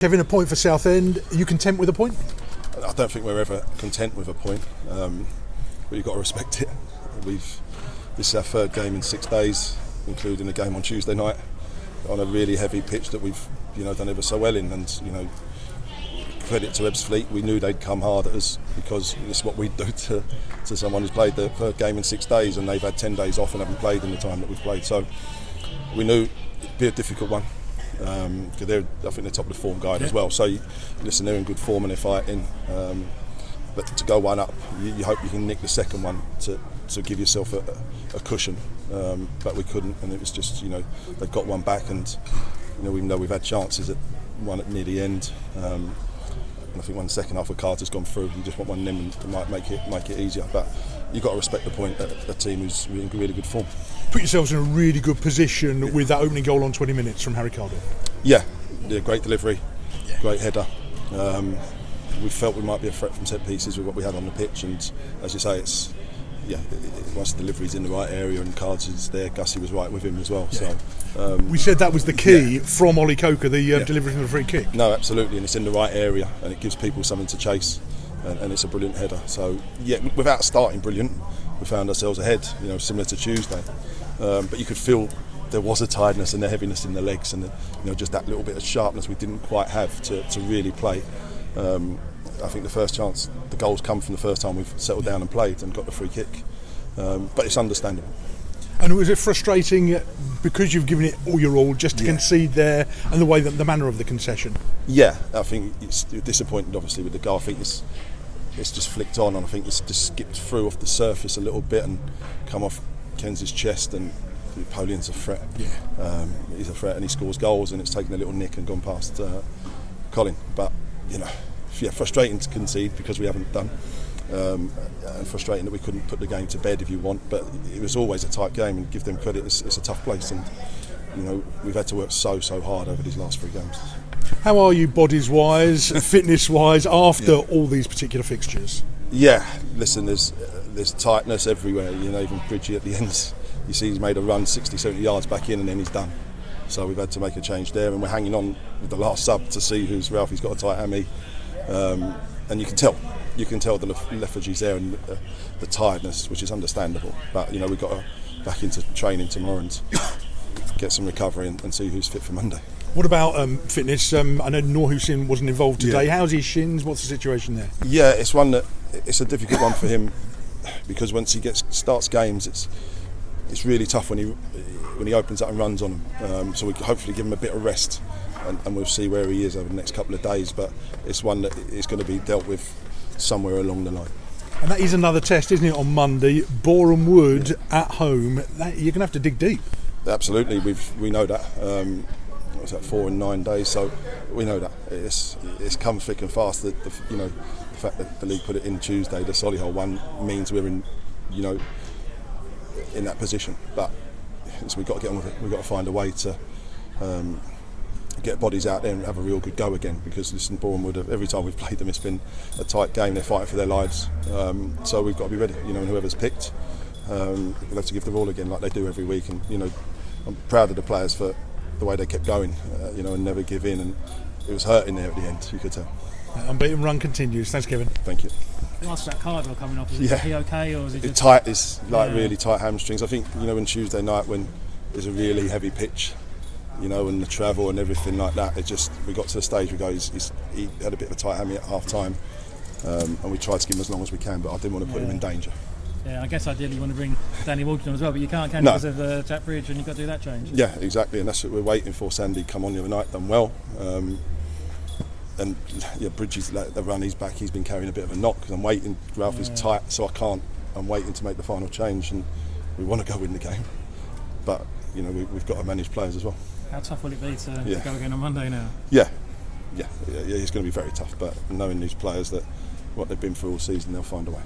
Kevin, a point for Southend. Are you content with a point? I don't think we're ever content with a point, but you've got to respect it. This is our third game in 6 days, including a game on Tuesday night on a really heavy pitch that we've done ever so well in. And credit to Ebbsfleet, we knew they'd come hard at us because it's what we do to someone who's played the third game in 6 days, and they've had 10 days off and haven't played in the time that we've played. So we knew it'd be a difficult one. Because I think they're top of the form guide as well. So they're in good form and they're fighting. But to go one up, you hope you can nick the second one to give yourself a cushion. But we couldn't, and it was just they've got one back, and even though we've had chances at one near the end. And I think when the second half of Carter's gone through, you just want one of them and it might make it easier. But you've got to respect the point that a team who's in really good form. Put yourselves in a really good position with that opening goal on 20 minutes from Harry Carter. Yeah, great delivery, great header. We felt we might be a threat from set pieces with what we had on the pitch, and as you say, once the delivery's in the right area and Cards is there, Gussie was right with him as well. Yeah. So we said that was the key from Ollie Coker, the delivery from the free kick. No, absolutely, and it's in the right area, and it gives people something to chase, and it's a brilliant header. So without starting brilliant, we found ourselves ahead, similar to Tuesday. But you could feel there was a tiredness and a heaviness in the legs, and just that little bit of sharpness we didn't quite have to really play. I think the first chance, the goals come from the first time we've settled down and played and got the free kick. But it's understandable. And was it frustrating because you've given it all your all just to concede there, and the manner of the concession? Yeah, I think it's disappointed obviously with the goal. I think it's just flicked on, and I think it's just skipped through off the surface a little bit and come off Kenz's chest, and Napoleon's a threat. He's a threat and he scores goals, and it's taken a little nick and gone past Colin. But frustrating to concede because we haven't done, and frustrating that we couldn't put the game to bed if you want. But it was always a tight game, and give them credit, it's a tough place, and we've had to work so hard over these last 3 games. How are you bodies wise, fitness wise after all these particular fixtures? Yeah, listen, there's tightness everywhere. Even Bridgie at the end, you see he's made a run 60-70 yards back in and then he's done. So we've had to make a change there, and we're hanging on with the last sub to see who's Ralphie's got a tight hammy, and you can tell the lethargy's there and the tiredness, which is understandable. But we've got to back into training tomorrow and get some recovery and see who's fit for Monday. What about fitness? I know Noor Hussein wasn't involved today. How's his shins? What's the situation there? Yeah, it's a difficult one for him because once he starts games, it's really tough when he opens up and runs on them. So we can hopefully give him a bit of rest, and we'll see where he is over the next couple of days. But it's one that is going to be dealt with somewhere along the line. And that is another test, isn't it, on Monday? Boreham Wood at home. You're going to have to dig deep. Absolutely, we know that. What's that, 4 and 9 days? So we know that it's come thick and fast. The fact that the league put it in Tuesday, the Solihull one, means we're in that position. But we've got to get on with it. We've got to find a way to get bodies out there and have a real good go again. Because listen, Boreham Wood, every time we've played them, it's been a tight game. They're fighting for their lives. So we've got to be ready. And whoever's picked, we'll have to give the all again like they do every week. And I'm proud of the players for the way they kept going, and never give in. And it was hurting there at the end, you could tell. Unbeaten run continues. Thanks, Kevin. Thank you. What's that Cardwell coming off? Is he okay, or is it just tight? It's really tight hamstrings. I think when Tuesday night, when there's a really heavy pitch, and the travel and everything like that, we got to the stage where he had a bit of a tight hammy at half time, and we tried to give him as long as we can, but I didn't want to put him in danger. Yeah, I guess ideally you want to bring Danny Walton on as well, but you can't no. Because of Jack Bridge, and you've got to do that change. Yeah, exactly, and that's what we're waiting for. Sandy come on the other night, done well. And Bridges, the run, he's back. He's been carrying a bit of a knock because I'm waiting. Ralph is tight, so I can't. I'm waiting to make the final change, and we want to go win the game. But we've got to manage players as well. How tough will it be to go again on Monday now? Yeah, it's going to be very tough. But knowing these players that what they've been through all season, they'll find a way.